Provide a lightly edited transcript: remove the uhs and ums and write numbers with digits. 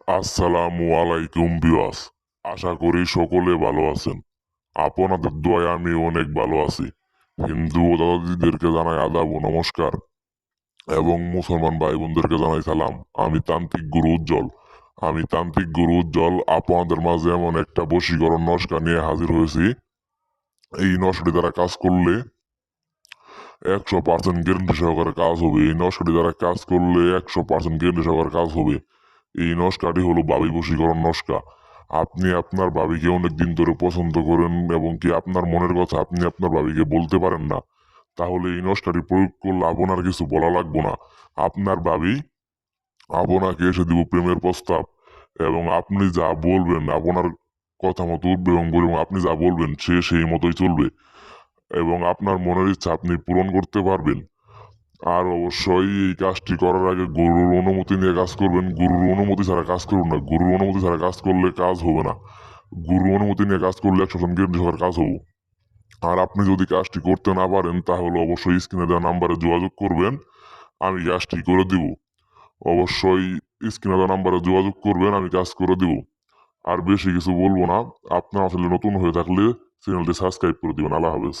আসসালামু আলাইকুম ভিউয়ার্স। আশা করি সকলে ভালো আছেন। আপনাদের দোয়ায় আমি অনেক ভালো আছি। হিন্দু ও দাদা দিদিদেরকে জানাই আদাব ও নমস্কার এবং মুসলমান ভাই বোনদেরকে জানাই সালাম। আমি তান্ত্রিক গুরু উজ্জ্বল। আপনাদের মাঝে এমন একটা বশীকরণ নস্কা নিয়ে হাজির হয়েছি। এই নস্কাটি দ্বারা কাজ করলে 100% গ্যারান্টি সহকারে কাজ হবে। এই নস্কাটি দ্বারা কাজ করলে 100% গ্যারান্টি সহকারে কাজ হবে। এই নস্কাটি হলো ভাবি বশীকরণ নস্কা। আপনি আপনার ভাবিকে অনেক দিন ধরে পছন্দ করেন এবং কি আপনার মনের কথা আপনি আপনার ভাবিকে বলতে পারেন না, তাহলে এই নস্কাটি প্রয়োগ করলে আপনার কিছু বলা লাগবে না। আপনার ভাবি আপনাকে এসে দিব প্রেমের প্রস্তাব এবং আপনি যা বলবেন আপনার কথা মতো উঠবে এবং আপনি যা বলবেন সে সেই মতোই চলবে এবং আপনার মনের ইচ্ছা আপনি পূরণ করতে পারবেন। আর অবশ্যই এই কাজটি করার আগে গুরুর অনুমতি নিয়ে কাজ করবেন। গুরুর অনুমতি ছাড়া কাজ করুন না। গুরুর অনুমতি ছাড়া কাজ করলে কাজ হবে না। গুরুর অনুমতি নিয়ে কাজ করলে 100% গ্যারান্টি সহকারে কাজ হবে। আর আপনি যদি কাজটি করতে না পারেন তাহলে অবশ্যই স্ক্রিনে দেওয়া নাম্বারে যোগাযোগ করবেন, আমি কাজটি করে দিব। অবশ্যই স্ক্রিনে দেওয়া নাম্বারে যোগাযোগ করবেন, আমি কাজ করে দিব। আর বেশি কিছু বলবো না। আপনার আসলে নতুন হয়ে থাকলে চ্যানেলটি সাবস্ক্রাইব করে দিবেন। আল্লাহ হাফেজ।